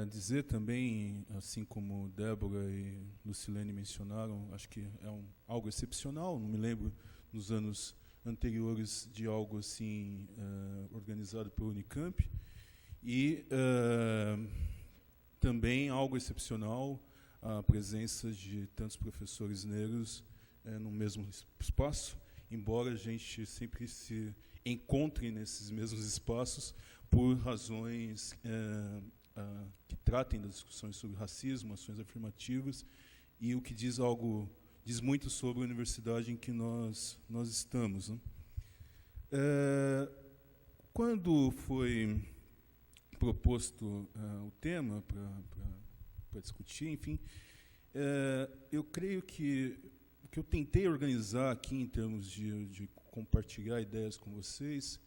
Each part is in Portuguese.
dizer também, assim como Débora e Lucilene mencionaram, acho que é algo excepcional, não me lembro nos anos anteriores de algo assim organizado pelo Unicamp, e também algo excepcional a presença de tantos professores negros no mesmo espaço, embora a gente sempre se encontre nesses mesmos espaços por razões que tratem das discussões sobre racismo, ações afirmativas, e o que diz muito sobre a universidade em que nós estamos, né? Quando foi proposto o tema para discutir, enfim, eu creio que o que eu tentei organizar aqui em termos de compartilhar ideias com vocês,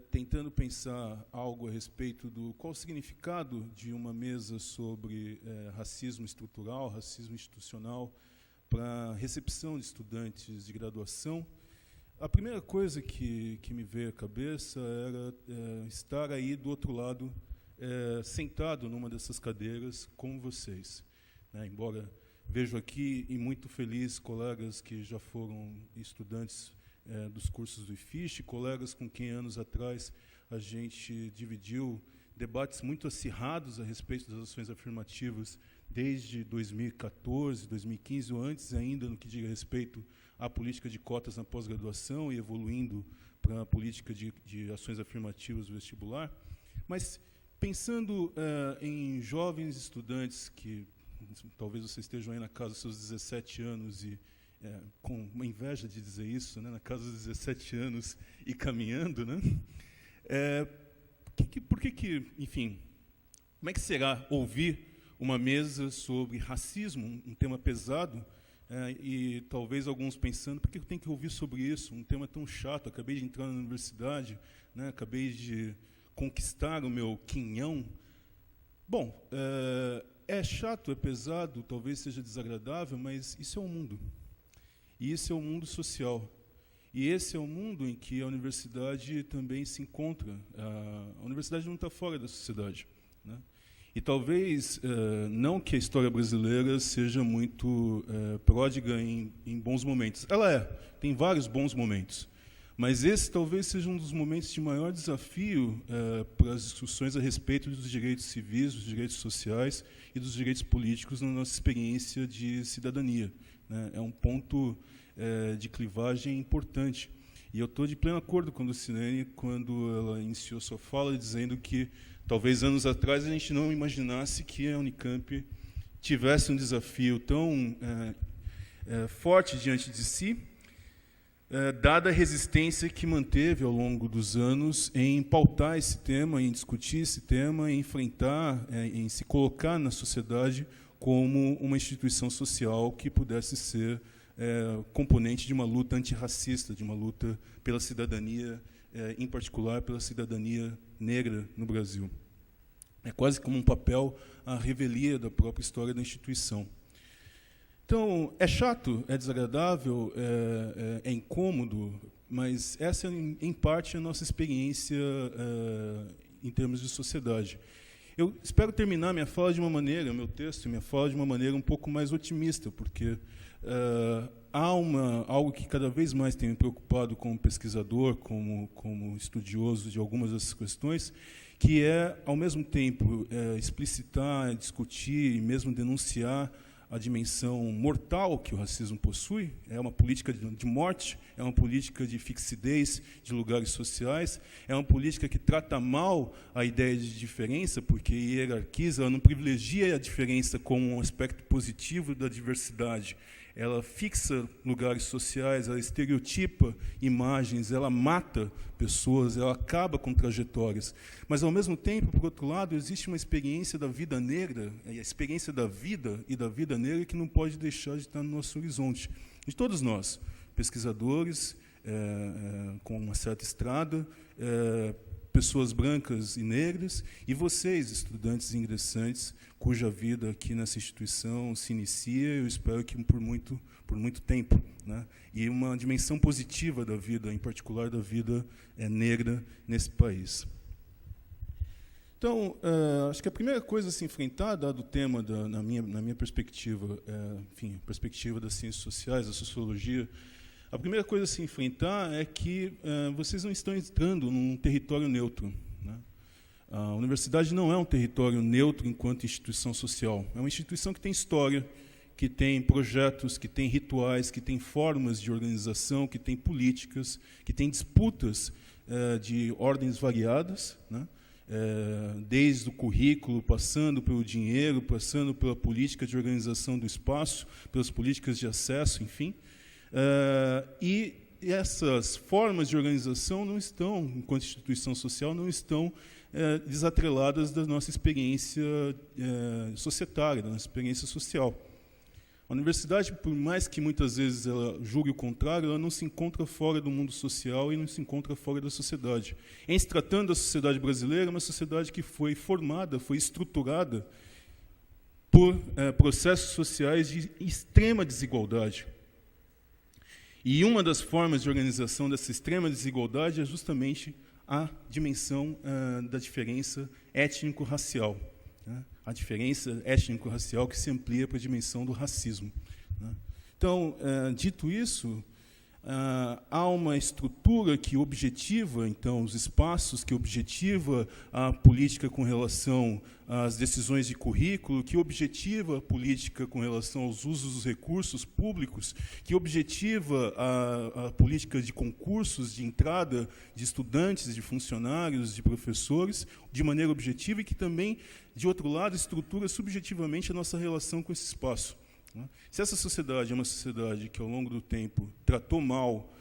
tentando pensar algo a respeito do qual o significado de uma mesa sobre racismo estrutural, racismo institucional, para recepção de estudantes de graduação. A primeira coisa que me veio à cabeça era estar aí do outro lado, sentado numa dessas cadeiras com vocês, né? Embora vejo aqui, e muito feliz, colegas que já foram estudantes dos cursos do IFISH, colegas com quem anos atrás a gente dividiu debates muito acirrados a respeito das ações afirmativas desde 2014, 2015, ou antes ainda, no que diz respeito à política de cotas na pós-graduação e evoluindo para a política de ações afirmativas do vestibular. Mas, pensando em jovens estudantes que talvez vocês estejam aí na casa dos seus 17 anos e com uma inveja de dizer isso, né, na casa dos 17 anos e caminhando, né? Enfim, como é que será ouvir uma mesa sobre racismo, um tema pesado, e talvez alguns pensando, por que eu tenho que ouvir sobre isso, um tema tão chato, acabei de entrar na universidade, né, acabei de conquistar o meu quinhão. Bom, é chato, é pesado, talvez seja desagradável, mas isso é o mundo. E isso é o mundo social. E esse é o mundo em que a universidade também se encontra. A universidade não está fora da sociedade, né? E talvez, não que a história brasileira seja muito pródiga em bons momentos. Ela tem vários bons momentos. Mas esse talvez seja um dos momentos de maior desafio para as discussões a respeito dos direitos civis, dos direitos sociais e dos direitos políticos na nossa experiência de cidadania, né? É um ponto de clivagem importante. E eu estou de pleno acordo com a Lucilene quando ela iniciou sua fala dizendo que talvez anos atrás a gente não imaginasse que a Unicamp tivesse um desafio tão forte diante de si, dada a resistência que manteve ao longo dos anos em pautar esse tema, em discutir esse tema, em enfrentar, em se colocar na sociedade como uma instituição social que pudesse ser componente de uma luta antirracista, de uma luta pela cidadania, em particular pela cidadania negra no Brasil. É quase como um papel à revelia da própria história da instituição. Então, é chato, é desagradável, é incômodo, mas essa é, em parte, a nossa experiência em termos de sociedade. Eu espero terminar minha fala de uma maneira, meu texto, minha fala de uma maneira um pouco mais otimista, porque há algo que cada vez mais tem me preocupado como pesquisador, como estudioso de algumas dessas questões, que é, ao mesmo tempo, explicitar, discutir e mesmo denunciar a dimensão mortal que o racismo possui. É uma política de morte, é uma política de fixidez de lugares sociais, é uma política que trata mal a ideia de diferença, porque hierarquiza, ela não privilegia a diferença como um aspecto positivo da diversidade. Ela fixa lugares sociais, ela estereotipa imagens, ela mata pessoas, ela acaba com trajetórias. Mas, ao mesmo tempo, por outro lado, existe uma experiência da vida negra, a experiência da vida e da vida negra que não pode deixar de estar no nosso horizonte. De todos nós, pesquisadores com uma certa estrada, pessoas brancas e negras, e vocês, estudantes e ingressantes, cuja vida aqui nessa instituição se inicia, eu espero que por muito tempo, né? E uma dimensão positiva da vida, em particular da vida negra nesse país. Então, acho que a primeira coisa a se enfrentar, dado o tema, na minha perspectiva, enfim, perspectiva das ciências sociais, da sociologia, a primeira coisa a se enfrentar é que vocês não estão entrando num território neutro, né? A universidade não é um território neutro enquanto instituição social. É uma instituição que tem história, que tem projetos, que tem rituais, que tem formas de organização, que tem políticas, que tem disputas de ordens variadas, né? Desde o currículo, passando pelo dinheiro, passando pela política de organização do espaço, pelas políticas de acesso, enfim. E essas formas de organização não estão, enquanto instituição social, não estão desatreladas da nossa experiência societária, da nossa experiência social. A universidade, por mais que muitas vezes ela julgue o contrário, ela não se encontra fora do mundo social e não se encontra fora da sociedade. Em se tratando da sociedade brasileira, é uma sociedade que foi formada, foi estruturada por processos sociais de extrema desigualdade. E uma das formas de organização dessa extrema desigualdade é justamente a dimensão da diferença étnico-racial, né? A diferença étnico-racial que se amplia para a dimensão do racismo, né? Então, dito isso, há uma estrutura que objetiva, então, os espaços, que objetiva a política com relação às decisões de currículo, que objetiva a política com relação aos usos dos recursos públicos, que objetiva a política de concursos de entrada de estudantes, de funcionários, de professores, de maneira objetiva, e que também, de outro lado, estrutura subjetivamente a nossa relação com esse espaço. Se essa sociedade é uma sociedade que, ao longo do tempo, tratou mal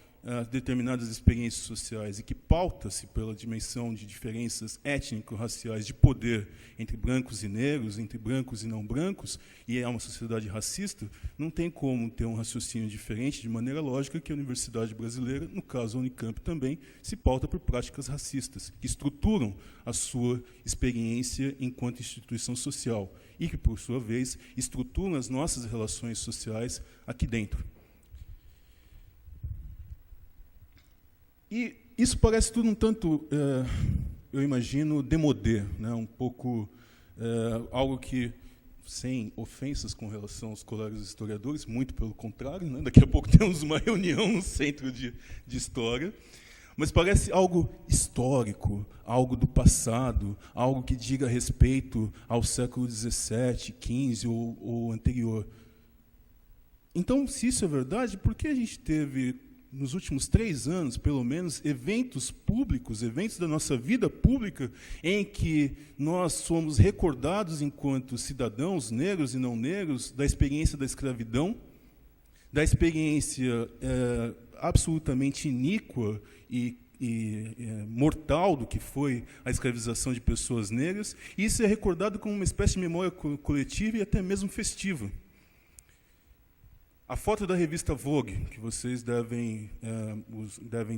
determinadas experiências sociais e que pauta-se pela dimensão de diferenças étnico-raciais de poder entre brancos e negros, entre brancos e não brancos, e é uma sociedade racista, não tem como ter um raciocínio diferente, de maneira lógica, que a universidade brasileira, no caso a Unicamp também, se pauta por práticas racistas, que estruturam a sua experiência enquanto instituição social e que, por sua vez, estruturam as nossas relações sociais aqui dentro. E isso parece tudo um tanto, eu imagino, démodé, né? Um pouco algo que, sem ofensas com relação aos colegas historiadores, muito pelo contrário, né? Daqui a pouco temos uma reunião no Centro de História, mas parece algo histórico, algo do passado, algo que diga respeito ao século XVII, XV ou anterior. Então, se isso é verdade, por que a gente teve, nos últimos 3 anos, pelo menos, eventos públicos, eventos da nossa vida pública, em que nós somos recordados enquanto cidadãos negros e não negros da experiência da escravidão, da experiência absolutamente iníqua e mortal do que foi a escravização de pessoas negras, e isso é recordado como uma espécie de memória coletiva e até mesmo festiva. A foto da revista Vogue, que vocês devem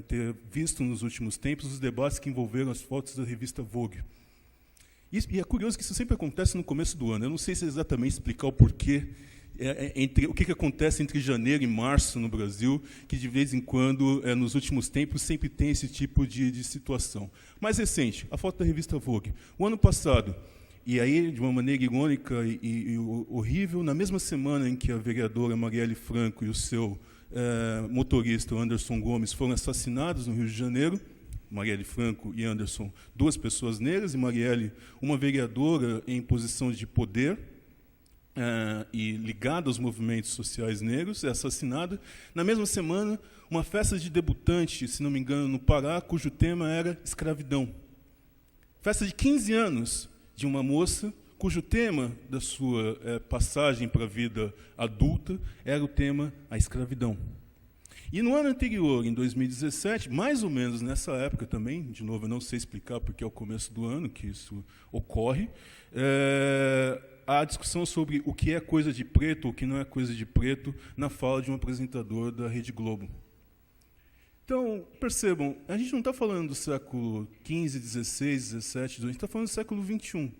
ter visto nos últimos tempos, os debates que envolveram as fotos da revista Vogue. E é curioso que isso sempre acontece no começo do ano. Eu não sei se exatamente explicar o porquê, o que acontece entre janeiro e março no Brasil, que de vez em quando, nos últimos tempos, sempre tem esse tipo de situação. Mais recente, a foto da revista Vogue. O ano passado, e aí, de uma maneira irônica e horrível, na mesma semana em que a vereadora Marielle Franco e o seu motorista, Anderson Gomes, foram assassinados no Rio de Janeiro, Marielle Franco e Anderson, 2 pessoas negras, e Marielle, uma vereadora em posição de poder e ligada aos movimentos sociais negros, é assassinada. Na mesma semana, uma festa de debutante, se não me engano, no Pará, cujo tema era escravidão. Festa de 15 anos, de uma moça cujo tema da sua passagem para a vida adulta era o tema a escravidão. E no ano anterior, em 2017, mais ou menos nessa época também, de novo, eu não sei explicar porque é o começo do ano que isso ocorre, a discussão sobre o que é coisa de preto ou o que não é coisa de preto na fala de um apresentador da Rede Globo. Então, percebam, a gente não está falando do século XV, XVI, XVII, a gente está falando do século XXI,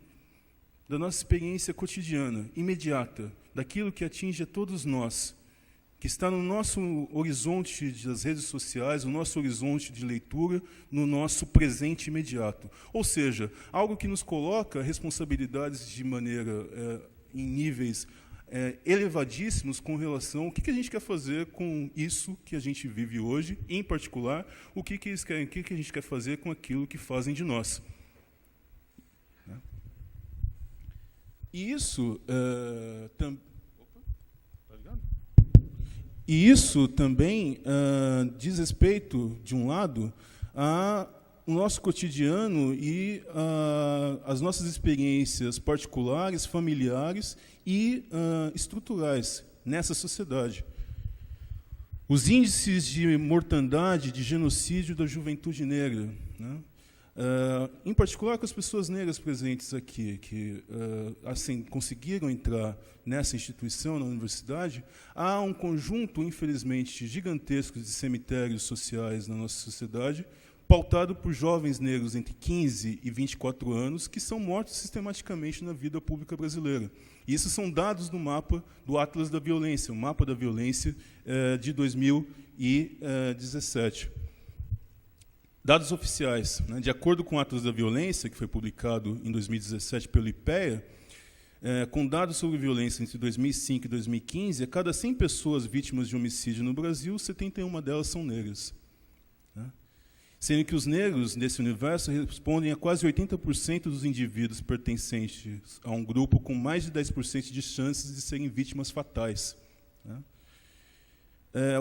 da nossa experiência cotidiana, imediata, daquilo que atinge a todos nós, que está no nosso horizonte das redes sociais, no nosso horizonte de leitura, no nosso presente imediato. Ou seja, algo que nos coloca responsabilidades de maneira, em níveis elevadíssimos com relação ao que a gente quer fazer com isso que a gente vive hoje, e, em particular, o que a gente quer fazer com aquilo que fazem de nós. E isso também diz respeito, de um lado, ao nosso cotidiano e às nossas experiências particulares, familiares e estruturais nessa sociedade. Os índices de mortandade, de genocídio da juventude negra, né? Em particular com as pessoas negras presentes aqui, que assim, conseguiram entrar nessa instituição, na universidade, há um conjunto, infelizmente, gigantesco de cemitérios sociais na nossa sociedade, pautado por jovens negros entre 15 e 24 anos, que são mortos sistematicamente na vida pública brasileira. E isso são dados do mapa do Atlas da Violência, o mapa da violência de 2017. Dados oficiais, né? De acordo com o Atlas da Violência, que foi publicado em 2017 pelo IPEA, com dados sobre violência entre 2005 e 2015, a cada 100 pessoas vítimas de homicídio no Brasil, 71 delas são negras. Né? Sendo que os negros, nesse universo, respondem a quase 80% dos indivíduos pertencentes a um grupo com mais de 10% de chances de serem vítimas fatais. Né?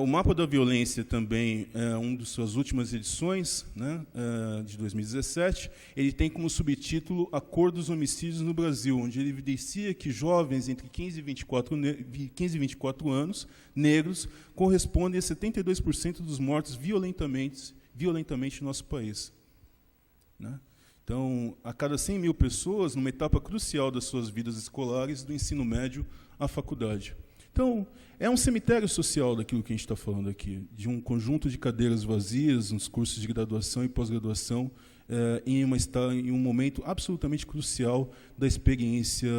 O Mapa da Violência também, uma de suas últimas edições, né, de 2017, ele tem como subtítulo A Cor dos Homicídios no Brasil, onde ele evidencia que jovens entre 15 e 24 anos, negros, correspondem a 72% dos mortos violentamente no nosso país. Né? Então, a cada 100 mil pessoas, numa etapa crucial das suas vidas escolares, do ensino médio à faculdade. Então, é um cemitério social daquilo que a gente está falando aqui, de um conjunto de cadeiras vazias, nos cursos de graduação e pós-graduação, em um momento absolutamente crucial da experiência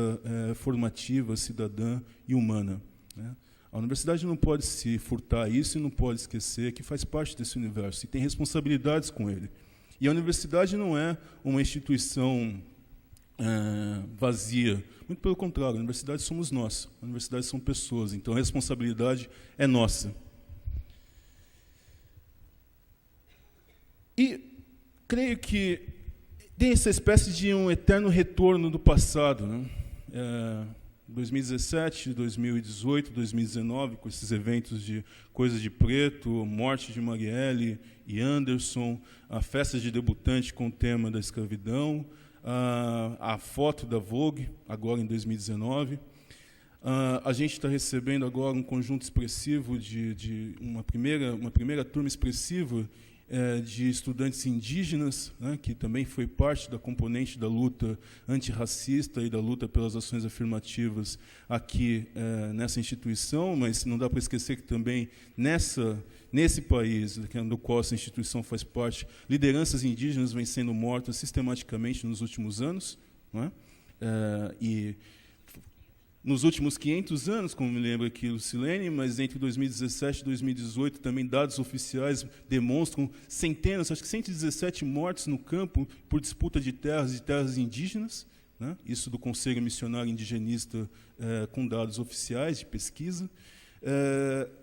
formativa, cidadã e humana. Né? A universidade não pode se furtar a isso e não pode esquecer que faz parte desse universo e tem responsabilidades com ele. E a universidade não é uma instituição vazia. Muito pelo contrário, a universidade somos nós. A universidade são pessoas, então a responsabilidade é nossa. E creio que tem essa espécie de um eterno retorno do passado, né? 2017, 2018, 2019, com esses eventos de Coisa de Preto, morte de Marielle e Anderson, a festa de debutante com o tema da escravidão, a foto da Vogue, agora em 2019. A gente está recebendo agora um conjunto expressivo de uma primeira turma expressiva de estudantes indígenas, né, que também foi parte da componente da luta antirracista e da luta pelas ações afirmativas aqui nessa instituição, mas não dá para esquecer que também nesse país do qual essa instituição faz parte, lideranças indígenas vêm sendo mortas sistematicamente nos últimos anos, não é? E nos últimos 500 anos, como me lembra aqui Lucilene, mas entre 2017 e 2018 também dados oficiais demonstram centenas, acho que 117 mortes no campo por disputa de terras indígenas, né? Isso do Conselho Missionário Indigenista com dados oficiais de pesquisa.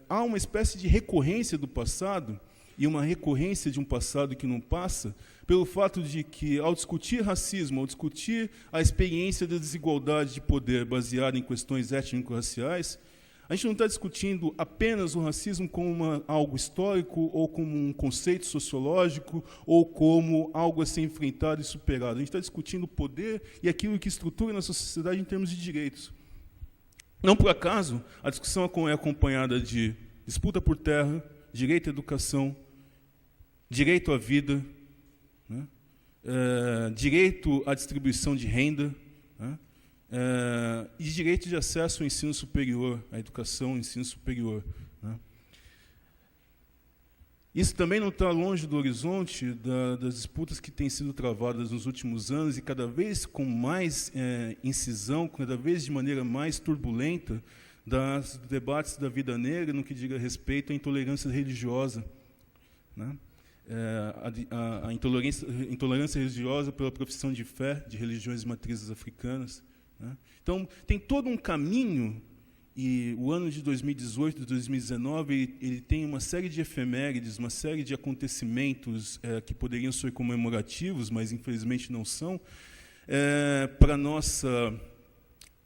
Há uma espécie de recorrência do passado, e uma recorrência de um passado que não passa, pelo fato de que, ao discutir racismo, ao discutir a experiência da desigualdade de poder baseada em questões étnico-raciais, a gente não está discutindo apenas o racismo como algo histórico, ou como um conceito sociológico, ou como algo a ser enfrentado e superado. A gente está discutindo o poder e aquilo que estrutura nossa sociedade em termos de direitos. Não por acaso, a discussão é acompanhada de disputa por terra, direito à educação, direito à vida, né? Direito à distribuição de renda, né? E direito de acesso ao ensino superior, à educação, ao ensino superior. Né? Isso também não está longe do horizonte das disputas que têm sido travadas nos últimos anos e cada vez com mais incisão, cada vez de maneira mais turbulenta, dos debates da vida negra no que diga respeito à intolerância religiosa, né? A intolerância religiosa pela profissão de fé de religiões de matrizes africanas, né? Então, tem todo um caminho, e o ano de 2018 e 2019 ele tem uma série de efemérides, uma série de acontecimentos que poderiam ser comemorativos, mas infelizmente não são, para nossa...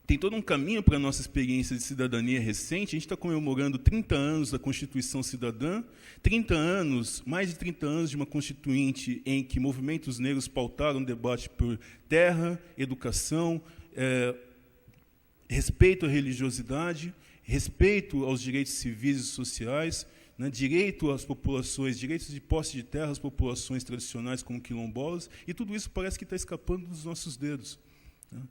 Tem todo um caminho para a nossa experiência de cidadania recente. A gente está comemorando 30 anos da Constituição Cidadã, 30 anos, mais de 30 anos de uma Constituinte em que movimentos negros pautaram o debate por terra, educação, respeito à religiosidade, respeito aos direitos civis e sociais, né, direito às populações, direitos de posse de terra às populações tradicionais como quilombolas, e tudo isso parece que está escapando dos nossos dedos, né?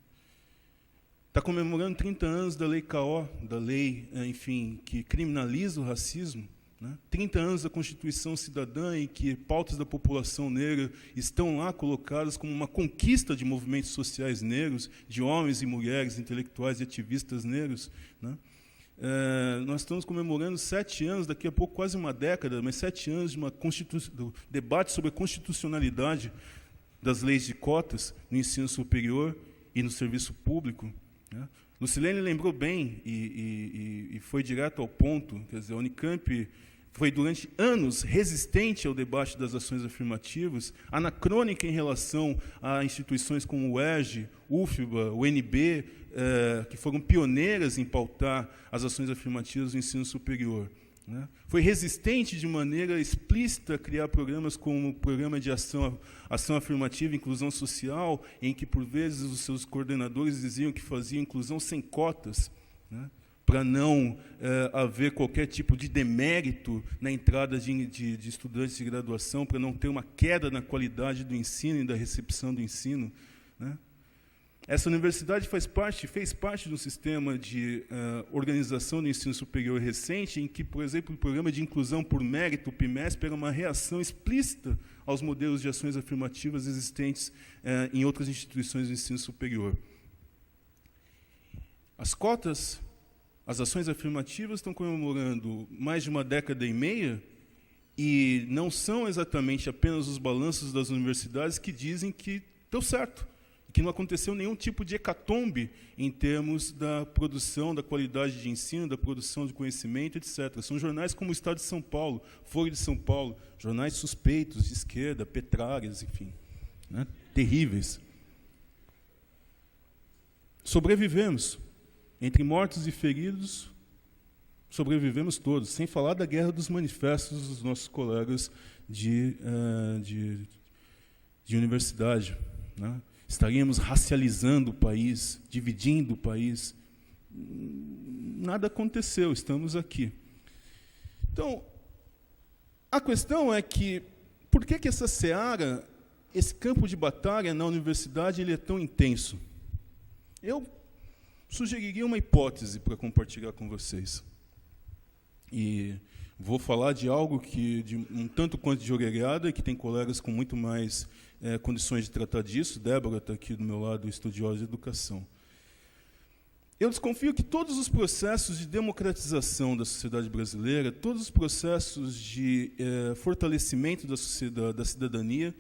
Está comemorando 30 anos da Lei CAO, da lei, enfim, que criminaliza o racismo, né? 30 anos da Constituição Cidadã, em que pautas da população negra estão lá colocadas como uma conquista de movimentos sociais negros, de homens e mulheres, intelectuais e ativistas negros, né? Nós estamos comemorando 7 anos, daqui a pouco quase uma década, mas 7 anos de do debate sobre a constitucionalidade das leis de cotas no ensino superior e no serviço público, né? Lucilene lembrou bem e foi direto ao ponto. Quer dizer, a Unicamp foi durante anos resistente ao debate das ações afirmativas, anacrônica em relação a instituições como o ERJ, UFBA, o UNB, que foram pioneiras em pautar as ações afirmativas no ensino superior, né? Foi resistente de maneira explícita a criar programas como o Programa de Ação Afirmativa e Inclusão Social, em que, por vezes, os seus coordenadores diziam que faziam inclusão sem cotas, né, para não haver qualquer tipo de demérito na entrada de estudantes de graduação, para não ter uma queda na qualidade do ensino e da recepção do ensino, né? Essa universidade fez parte de um sistema de organização do ensino superior recente, em que, por exemplo, o Programa de Inclusão por Mérito, o PIMESP, era uma reação explícita aos modelos de ações afirmativas existentes em outras instituições do ensino superior. As cotas, as ações afirmativas estão comemorando mais de uma década e meia, e não são exatamente apenas os balanços das universidades que dizem que deu certo, que não aconteceu nenhum tipo de hecatombe em termos da produção, da qualidade de ensino, da produção de conhecimento, etc. São jornais como o Estado de São Paulo, Folha de São Paulo, jornais suspeitos de esquerda, Petrárias, enfim, né, terríveis. Sobrevivemos. Entre mortos e feridos, sobrevivemos todos, sem falar da guerra dos manifestos dos nossos colegas de universidade, né? Estaríamos racializando o país, dividindo o país. Nada aconteceu, estamos aqui. Então, a questão é que, por que essa seara, esse campo de batalha na universidade, ele é tão intenso? Eu sugeriria uma hipótese para compartilhar com vocês. E vou falar de algo que, de um tanto quanto de orelhada, que tem colegas com muito mais condições de tratar disso. Débora está aqui do meu lado, estudiosa de educação. Eu desconfio que todos os processos de democratização da sociedade brasileira, todos os processos de fortalecimento da cidadania,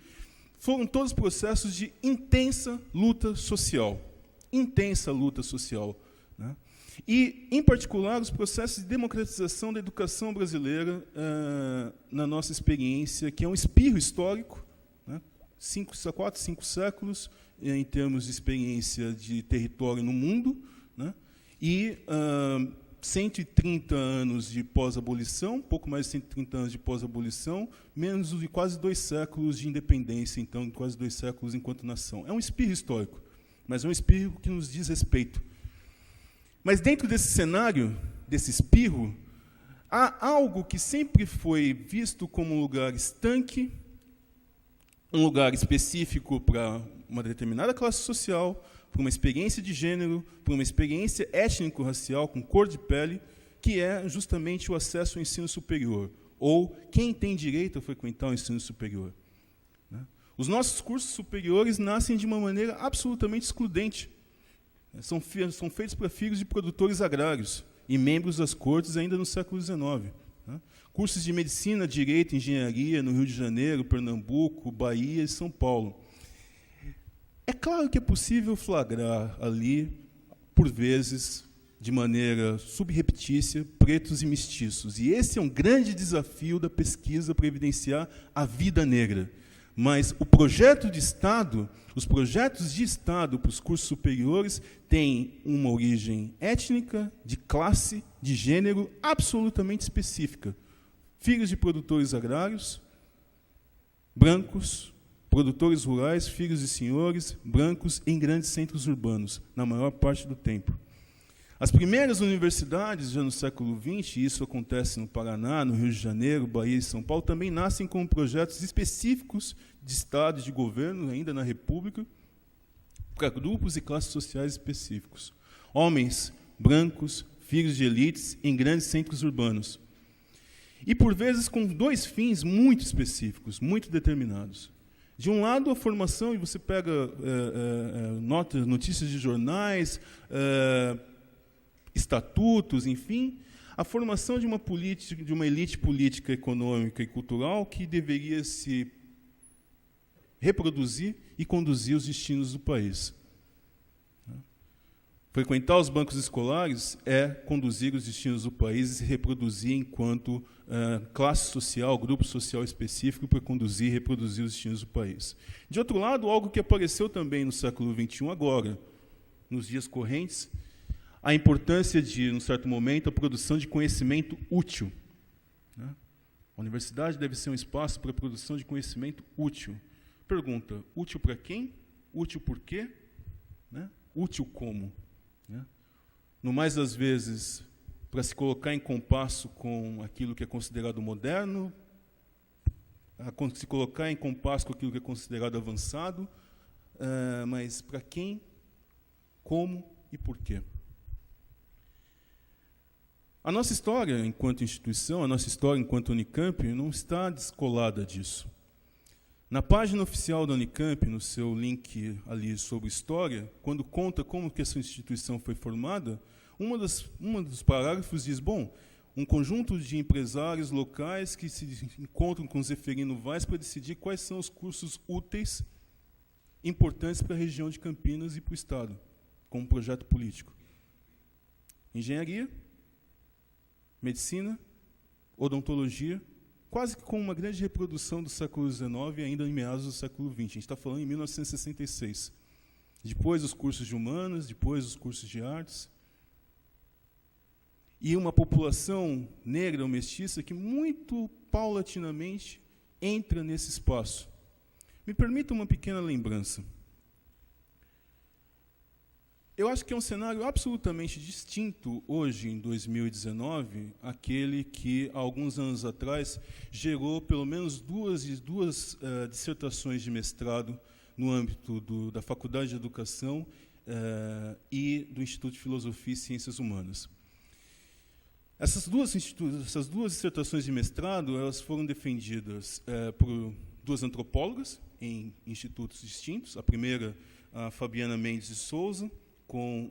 foram todos processos de intensa luta social. Intensa luta social, né? E, em particular, os processos de democratização da educação brasileira, na nossa experiência, que é um espirro histórico, né? 4, 5 séculos, em termos de experiência de território no mundo, né? E 130 anos de pós-abolição, pouco mais de 130 anos de pós-abolição, menos de quase 2 séculos de independência, então, quase 2 séculos enquanto nação. É um espirro histórico, mas é um espirro que nos diz respeito. Mas dentro desse cenário, desse espirro, há algo que sempre foi visto como um lugar estanque, um lugar específico para uma determinada classe social, para uma experiência de gênero, para uma experiência étnico-racial, com cor de pele, que é justamente o acesso ao ensino superior, ou quem tem direito a frequentar o ensino superior. Os nossos cursos superiores nascem de uma maneira absolutamente excludente. São feitos para filhos de produtores agrários, e membros das cortes ainda no século XIX. Né? Cursos de medicina, direito, engenharia no Rio de Janeiro, Pernambuco, Bahia e São Paulo. É claro que é possível flagrar ali, por vezes, de maneira subreptícia, pretos e mestiços. E esse é um grande desafio da pesquisa para evidenciar a vida negra. Mas o projeto de Estado, os projetos de Estado para os cursos superiores têm uma origem étnica, de classe, de gênero absolutamente específica. Filhos de produtores agrários, brancos, produtores rurais, filhos de senhores, brancos, em grandes centros urbanos, na maior parte do tempo. As primeiras universidades, já no século XX, e isso acontece no Paraná, no Rio de Janeiro, Bahia e São Paulo, também nascem como projetos específicos de Estado e de governo, ainda na República, para grupos e classes sociais específicos. Homens, brancos, filhos de elites, em grandes centros urbanos. E, por vezes, com dois fins muito específicos, muito determinados. De um lado, a formação, e você pega notícias de jornais, estatutos, enfim, a formação de uma elite política, econômica e cultural que deveria se reproduzir e conduzir os destinos do país. Frequentar os bancos escolares é conduzir os destinos do país e se reproduzir enquanto classe social, grupo social específico para conduzir e reproduzir os destinos do país. De outro lado, algo que apareceu também no século XXI agora, nos dias correntes, a importância de, num certo momento, a produção de conhecimento útil. Né? A universidade deve ser um espaço para a produção de conhecimento útil. Pergunta, útil para quem? Útil por quê? Né? Útil como? Né? No mais das vezes, para se colocar em compasso com aquilo que é considerado moderno, se colocar em compasso com aquilo que é considerado avançado, mas para quem, como e por quê? A nossa história enquanto instituição, a nossa história enquanto Unicamp, não está descolada disso. Na página oficial da Unicamp, no seu link ali sobre história, quando conta como que essa instituição foi formada, um dos parágrafos diz, bom, um conjunto de empresários locais que se encontram com Zeferino Vaz para decidir quais são os cursos úteis, importantes para a região de Campinas e para o Estado, como projeto político. Engenharia, medicina, odontologia, quase que com uma grande reprodução do século XIX e ainda em meados do século XX. A gente está falando em 1966. Depois os cursos de humanas, depois os cursos de artes. E uma população negra ou mestiça que muito paulatinamente entra nesse espaço. Me permita uma pequena lembrança. Eu acho que é um cenário absolutamente distinto hoje, em 2019, aquele que, há alguns anos atrás, gerou pelo menos duas dissertações de mestrado no âmbito da Faculdade de Educação e do Instituto de Filosofia e Ciências Humanas. Essas duas dissertações de mestrado elas foram defendidas por duas antropólogas em institutos distintos. A primeira, a Fabiana Mendes de Souza, com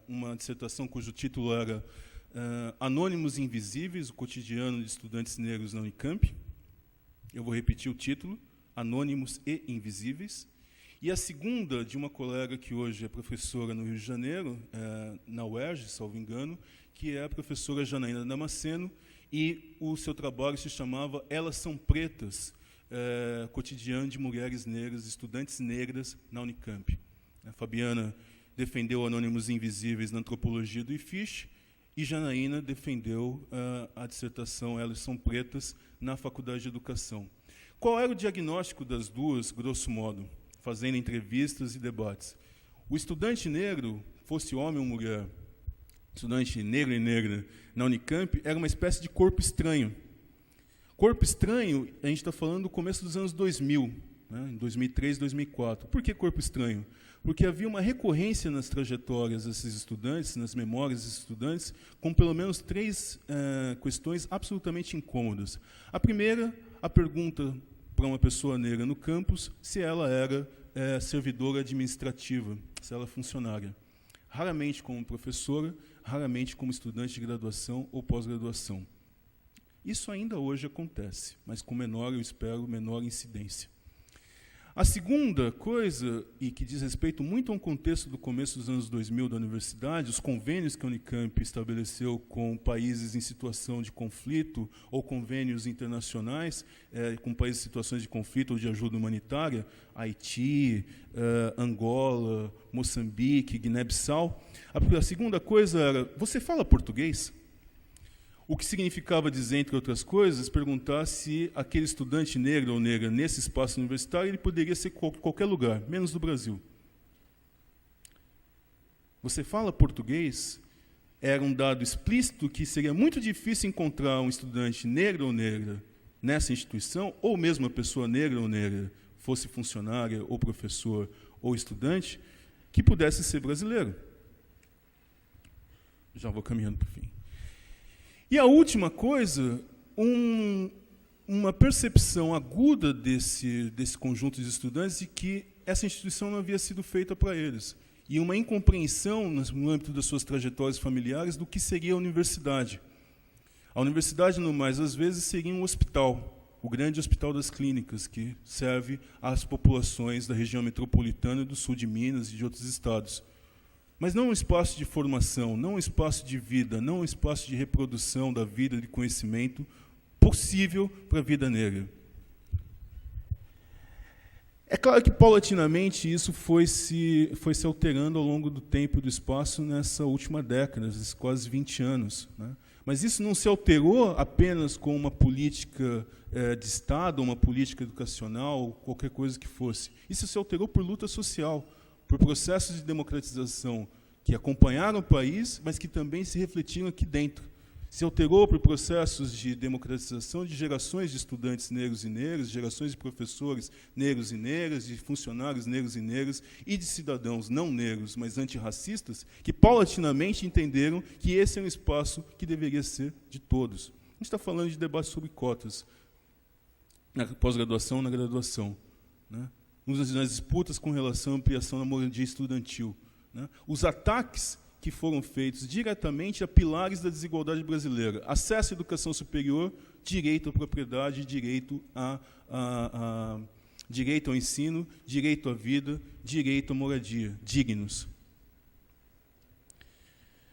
uma dissertação cujo título era Anônimos Invisíveis, o cotidiano de estudantes negros na Unicamp. Eu vou repetir o título, Anônimos e Invisíveis. E a segunda, de uma colega que hoje é professora no Rio de Janeiro, na UERJ, salvo engano, que é a professora Janaína Damasceno, e o seu trabalho se chamava Elas São Pretas, cotidiano de mulheres negras, estudantes negras na Unicamp. A Fabiana defendeu Anônimos Invisíveis na antropologia do IFISH, e Janaína defendeu a dissertação Elas São Pretas na Faculdade de Educação. Qual era o diagnóstico das duas, grosso modo, fazendo entrevistas e debates? O estudante negro, fosse homem ou mulher, estudante negro e negra na Unicamp, era uma espécie de corpo estranho. Corpo estranho, a gente está falando do começo dos anos 2000, né, em 2003, 2004. Por que corpo estranho? Porque havia uma recorrência nas trajetórias desses estudantes, nas memórias desses estudantes, com pelo menos três questões absolutamente incômodas. A primeira, a pergunta para uma pessoa negra no campus se ela era servidora administrativa, se ela é funcionária. Raramente como professora, raramente como estudante de graduação ou pós-graduação. Isso ainda hoje acontece, mas com menor, eu espero, menor incidência. A segunda coisa, e que diz respeito muito a um contexto do começo dos anos 2000 da universidade, os convênios que a Unicamp estabeleceu com países em situação de conflito, ou convênios internacionais com países em situações de conflito ou de ajuda humanitária, Haiti, Angola, Moçambique, Guiné-Bissau. A segunda coisa era, você fala português? O que significava dizer, entre outras coisas, perguntar se aquele estudante negro ou negra nesse espaço universitário ele poderia ser qualquer lugar, menos do Brasil. Você fala português? Era um dado explícito que seria muito difícil encontrar um estudante negro ou negra nessa instituição, ou mesmo uma pessoa negra ou negra, fosse funcionária ou professor ou estudante, que pudesse ser brasileiro. Já vou caminhando para o fim. E a última coisa, uma percepção aguda desse conjunto de estudantes de que essa instituição não havia sido feita para eles. E uma incompreensão, no âmbito das suas trajetórias familiares, do que seria a universidade. A universidade, no mais às vezes, seria um hospital, o grande hospital das clínicas, que serve às populações da região metropolitana do sul de Minas e de outros estados. Mas não um espaço de formação, não um espaço de vida, não um espaço de reprodução da vida, de conhecimento possível para a vida negra. É claro que, paulatinamente, isso foi se alterando ao longo do tempo e do espaço nessa última década, nesses quase 20 anos. Né? Mas isso não se alterou apenas com uma política de Estado, uma política educacional, qualquer coisa que fosse. Isso se alterou por luta social, por processos de democratização que acompanharam o país, mas que também se refletiram aqui dentro. Se alterou por processos de democratização de gerações de estudantes negros e negras, gerações de professores negros e negras, de funcionários negros e negras, e de cidadãos não negros, mas antirracistas, que paulatinamente entenderam que esse é um espaço que deveria ser de todos. A gente está falando de debate sobre cotas, na pós-graduação, na graduação, né? Nas disputas com relação à ampliação da moradia estudantil. Né? Os ataques que foram feitos diretamente a pilares da desigualdade brasileira. Acesso à educação superior, direito à propriedade, direito ao ensino, direito à vida, direito à moradia, dignos.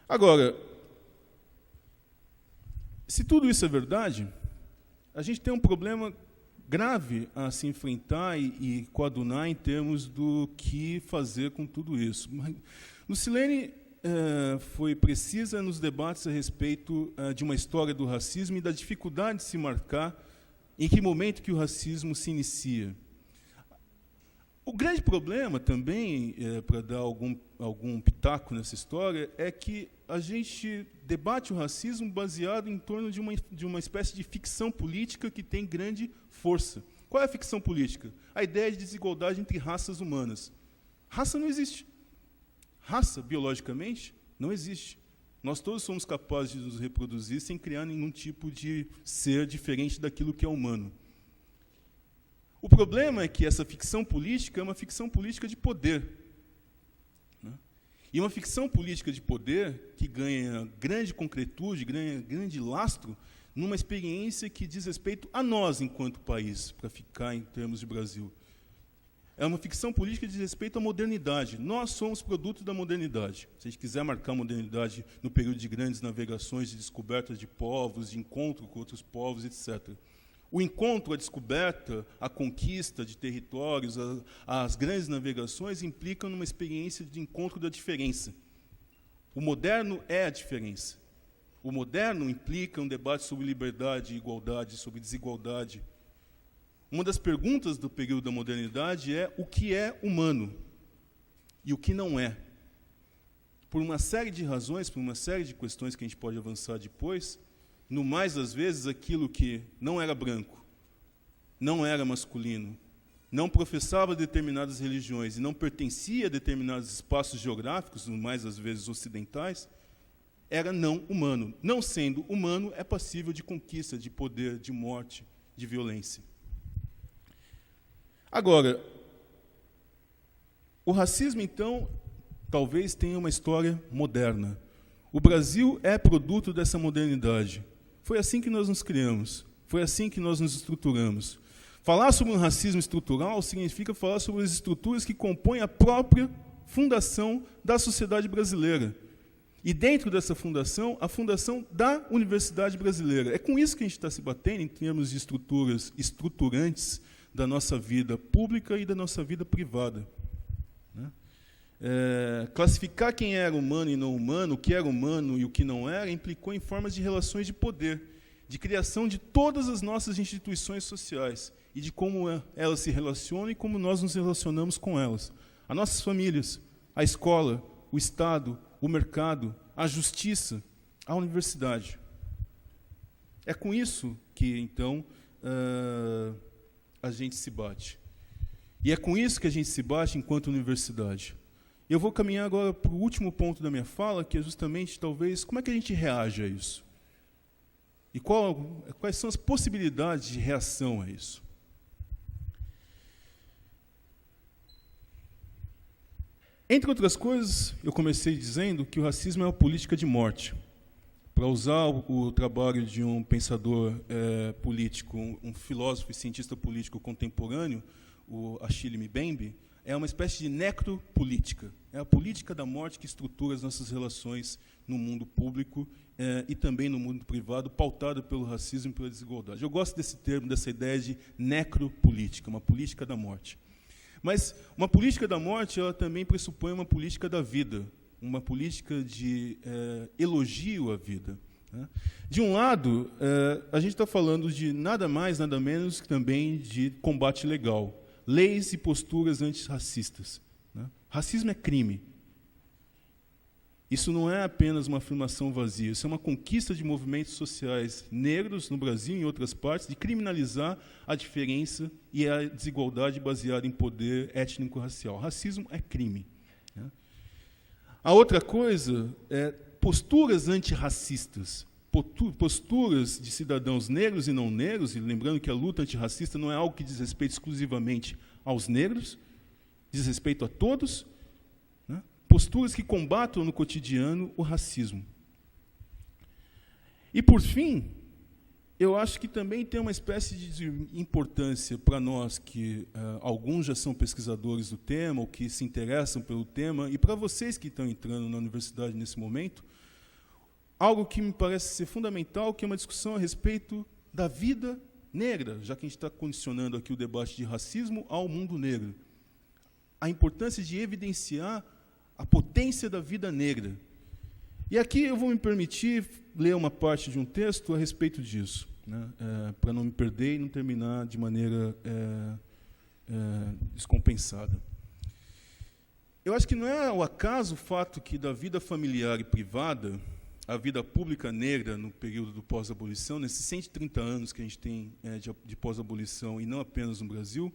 Agora, se tudo isso é verdade, a gente tem um problema grave a se enfrentar e coadunar em termos do que fazer com tudo isso. Lucilene foi precisa nos debates a respeito de uma história do racismo e da dificuldade de se marcar em que momento que o racismo se inicia. O grande problema também, para dar algum pitaco nessa história, é que a gente debate o racismo baseado em torno de uma espécie de ficção política que tem grande força. Qual é a ficção política? A ideia de desigualdade entre raças humanas. Raça não existe. Raça, biologicamente, não existe. Nós todos somos capazes de nos reproduzir sem criar nenhum tipo de ser diferente daquilo que é humano. O problema é que essa ficção política é uma ficção política de poder. Né? E uma ficção política de poder que ganha grande concretude, ganha grande lastro, numa experiência que diz respeito a nós enquanto país, para ficar em termos de Brasil. É uma ficção política que diz respeito à modernidade. Nós somos produto da modernidade. Se a gente quiser marcar a modernidade no período de grandes navegações, de descobertas de povos, de encontro com outros povos, etc. O encontro, a descoberta, a conquista de territórios, as grandes navegações implicam numa experiência de encontro da diferença. O moderno é a diferença. O moderno implica um debate sobre liberdade e igualdade, sobre desigualdade. Uma das perguntas do período da modernidade é o que é humano e o que não é. Por uma série de razões, por uma série de questões que a gente pode avançar depois, no mais das vezes aquilo que não era branco, não era masculino, não professava determinadas religiões e não pertencia a determinados espaços geográficos, no mais das vezes ocidentais, era não humano. Não sendo humano, é passível de conquista, de poder, de morte, de violência. Agora, o racismo, então, talvez tenha uma história moderna. O Brasil é produto dessa modernidade. Foi assim que nós nos criamos, foi assim que nós nos estruturamos. Falar sobre um racismo estrutural significa falar sobre as estruturas que compõem a própria fundação da sociedade brasileira. E dentro dessa fundação, a fundação da Universidade Brasileira. É com isso que a gente está se batendo em termos de estruturas estruturantes da nossa vida pública e da nossa vida privada. Classificar quem era humano e não humano, o que era humano e o que não era, implicou em formas de relações de poder, de criação de todas as nossas instituições sociais e de como elas se relacionam e como nós nos relacionamos com elas. As nossas famílias, a escola, o Estado, o mercado, a justiça, a universidade. É com isso que, então, a gente se bate. E é com isso que a gente se bate enquanto universidade. Eu vou caminhar agora para o último ponto da minha fala, que é justamente, talvez, como é que a gente reage a isso? E quais são as possibilidades de reação a isso? Entre outras coisas, eu comecei dizendo que o racismo é uma política de morte. Para usar o trabalho de um pensador político, um filósofo e cientista político contemporâneo, o Achille Mbembe, é uma espécie de necropolítica. É a política da morte que estrutura as nossas relações no mundo público e também no mundo privado, pautada pelo racismo e pela desigualdade. Eu gosto desse termo, dessa ideia de necropolítica, uma política da morte. Mas uma política da morte, ela também pressupõe uma política da vida, uma política de elogio à vida. Né? De um lado, a gente está falando de nada mais, nada menos que também de combate legal, leis e posturas antirracistas. Né? Racismo é crime. Isso não é apenas uma afirmação vazia, isso é uma conquista de movimentos sociais negros no Brasil e em outras partes, de criminalizar a diferença e a desigualdade baseada em poder étnico-racial. Racismo é crime. Né? A outra coisa é posturas antirracistas, posturas de cidadãos negros e não negros, e lembrando que a luta antirracista não é algo que diz respeito exclusivamente aos negros, diz respeito a todos, né? Posturas que combatam no cotidiano o racismo. E, por fim, eu acho que também tem uma espécie de importância para nós, que alguns já são pesquisadores do tema, ou que se interessam pelo tema, e para vocês que estão entrando na universidade nesse momento, algo que me parece ser fundamental, que é uma discussão a respeito da vida negra, já que a gente está condicionando aqui o debate de racismo ao mundo negro. A importância de evidenciar a potência da vida negra. E aqui eu vou me permitir ler uma parte de um texto a respeito disso, né, para não me perder e não terminar de maneira descompensada. Eu acho que não é ao acaso o fato que da vida familiar e privada, a vida pública negra no período do pós-abolição, nesses 130 anos que a gente tem de pós-abolição, e não apenas no Brasil,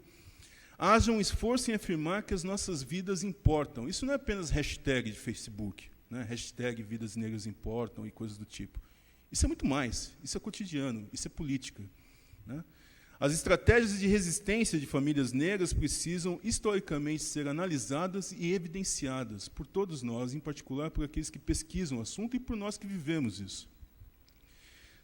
haja um esforço em afirmar que as nossas vidas importam. Isso não é apenas hashtag de Facebook, né? Hashtag vidas negras importam e coisas do tipo. Isso é muito mais, isso é cotidiano, isso é política. Né? As estratégias de resistência de famílias negras precisam, historicamente, ser analisadas e evidenciadas por todos nós, em particular por aqueles que pesquisam o assunto e por nós que vivemos isso.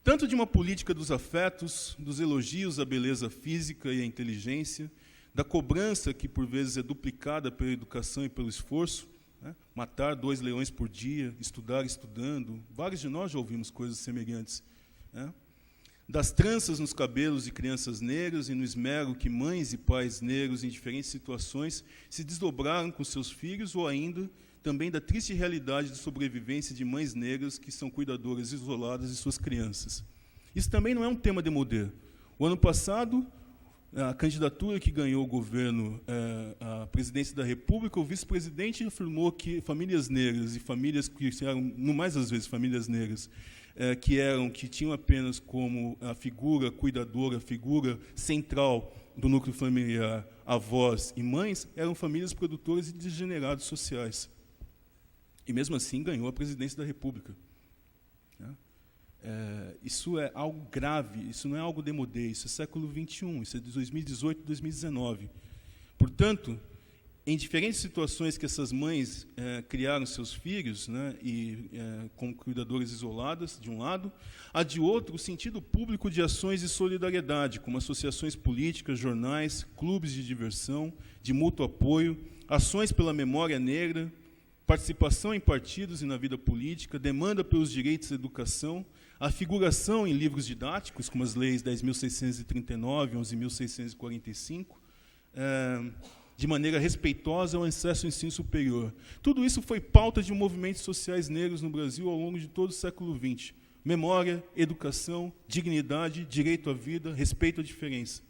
Tanto de uma política dos afetos, dos elogios à beleza física e à inteligência, da cobrança que, por vezes, é duplicada pela educação e pelo esforço, né? Matar 2 leões por dia, estudar estudando, vários de nós já ouvimos coisas semelhantes, né? Das tranças nos cabelos de crianças negras e no esmero que mães e pais negros em diferentes situações se desdobraram com seus filhos, ou ainda também da triste realidade de sobrevivência de mães negras que são cuidadoras isoladas de suas crianças. Isso também não é um tema demodê. O ano passado, a candidatura que ganhou o governo à presidência da República, o vice-presidente afirmou que famílias negras e famílias que eram, no mais às vezes, famílias negras, que tinham apenas como a figura cuidadora, a figura central do núcleo familiar, avós e mães, eram famílias produtoras e degenerados sociais. E, mesmo assim, ganhou a presidência da República. Isso é algo grave, isso não é algo demodê, isso é século XXI, isso é de 2018 e 2019. Portanto, em diferentes situações que essas mães criaram seus filhos, né, como cuidadoras isoladas, de um lado, há de outro o sentido público de ações de solidariedade, como associações políticas, jornais, clubes de diversão, de mútuo apoio, ações pela memória negra, participação em partidos e na vida política, demanda pelos direitos à educação, a figuração em livros didáticos, como as leis 10.639 e 11.645, de maneira respeitosa ao acesso ao ensino superior. Tudo isso foi pauta de movimentos sociais negros no Brasil ao longo de todo o século XX. Memória, educação, dignidade, direito à vida, respeito à diferença.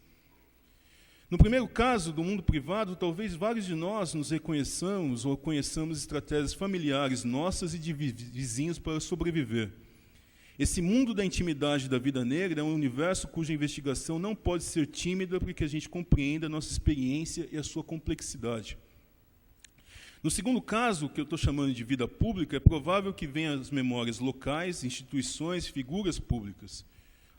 No primeiro caso, do mundo privado, talvez vários de nós nos reconheçamos ou conheçamos estratégias familiares nossas e de vizinhos para sobreviver. Esse mundo da intimidade da vida negra é um universo cuja investigação não pode ser tímida para que a gente compreenda a nossa experiência e a sua complexidade. No segundo caso, que eu estou chamando de vida pública, é provável que venham as memórias locais, instituições, figuras públicas.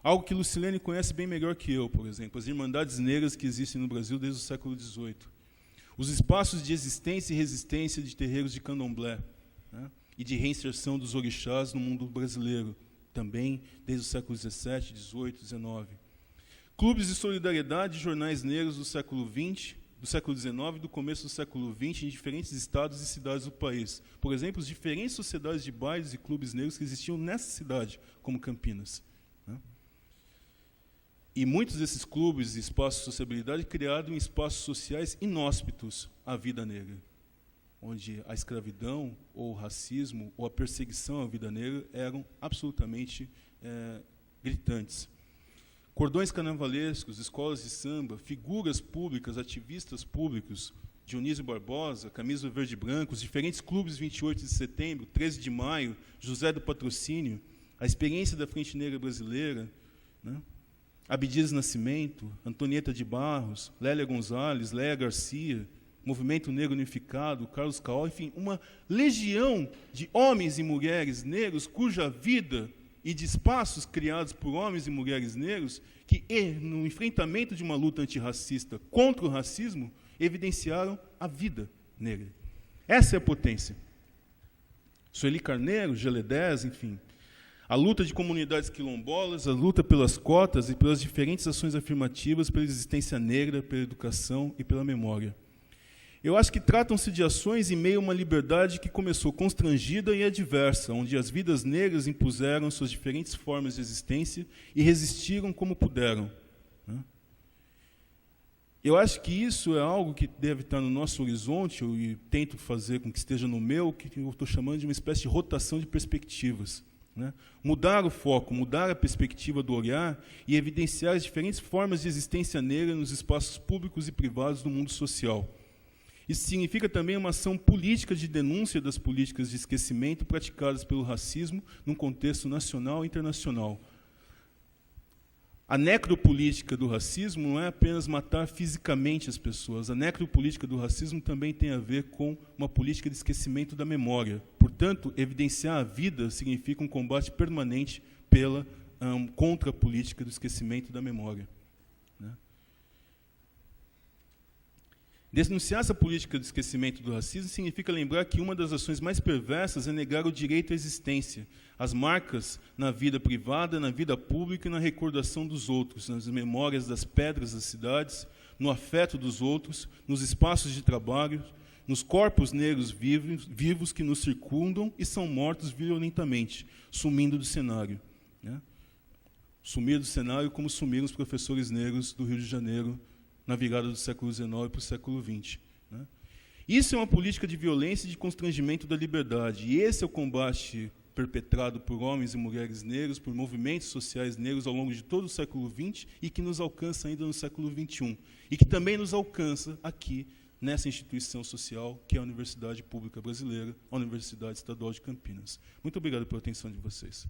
Algo que Lucilene conhece bem melhor que eu, por exemplo, as irmandades negras que existem no Brasil desde o século XVIII. Os espaços de existência e resistência de terreiros de candomblé, né, e de reinserção dos orixás no mundo brasileiro, também desde o século XVII, XVIII, XIX. Clubes de solidariedade e jornais negros do século XX, do século XIX e do começo do século XX em diferentes estados e cidades do país. Por exemplo, as diferentes sociedades de bailes e clubes negros que existiam nessa cidade, como Campinas. Né? E muitos desses clubes e espaços de sociabilidade criaram em espaços sociais inóspitos à vida negra, onde a escravidão, ou o racismo, ou a perseguição à vida negra eram absolutamente gritantes. Cordões carnavalescos, escolas de samba, figuras públicas, ativistas públicos, Dionísio Barbosa, Camisa Verde e Branco, os diferentes clubes 28 de setembro, 13 de maio, José do Patrocínio, a experiência da Frente Negra Brasileira, né? Abdias Nascimento, Antonieta de Barros, Lélia Gonzalez, Léa Garcia, Movimento Negro Unificado, Carlos Caol, enfim, uma legião de homens e mulheres negros cuja vida e de espaços criados por homens e mulheres negros que, no enfrentamento de uma luta antirracista contra o racismo, evidenciaram a vida negra. Essa é a potência. Sueli Carneiro, Geledés, enfim. A luta de comunidades quilombolas, a luta pelas cotas e pelas diferentes ações afirmativas pela existência negra, pela educação e pela memória. Eu acho que tratam-se de ações em meio a uma liberdade que começou constrangida e adversa, onde as vidas negras impuseram suas diferentes formas de existência e resistiram como puderam. Eu acho que isso é algo que deve estar no nosso horizonte, e tento fazer com que esteja no meu, que eu estou chamando de uma espécie de rotação de perspectivas. Mudar o foco, mudar a perspectiva do olhar e evidenciar as diferentes formas de existência negra nos espaços públicos e privados do mundo social. Isso significa também uma ação política de denúncia das políticas de esquecimento praticadas pelo racismo num contexto nacional e internacional. A necropolítica do racismo não é apenas matar fisicamente as pessoas. A necropolítica do racismo também tem a ver com uma política de esquecimento da memória. Portanto, evidenciar a vida significa um combate permanente contra a política do esquecimento da memória. Denunciar essa política de esquecimento do racismo significa lembrar que uma das ações mais perversas é negar o direito à existência, as marcas na vida privada, na vida pública e na recordação dos outros, nas memórias das pedras das cidades, no afeto dos outros, nos espaços de trabalho, nos corpos negros vivos que nos circundam e são mortos violentamente, sumindo do cenário. Sumir do cenário como sumiram os professores negros do Rio de Janeiro na virada do século XIX para o século XX. Isso é uma política de violência e de constrangimento da liberdade. E esse é o combate perpetrado por homens e mulheres negros, por movimentos sociais negros ao longo de todo o século XX e que nos alcança ainda no século XXI. E que também nos alcança aqui, nessa instituição social, que é a Universidade Pública Brasileira, a Universidade Estadual de Campinas. Muito obrigado pela atenção de vocês.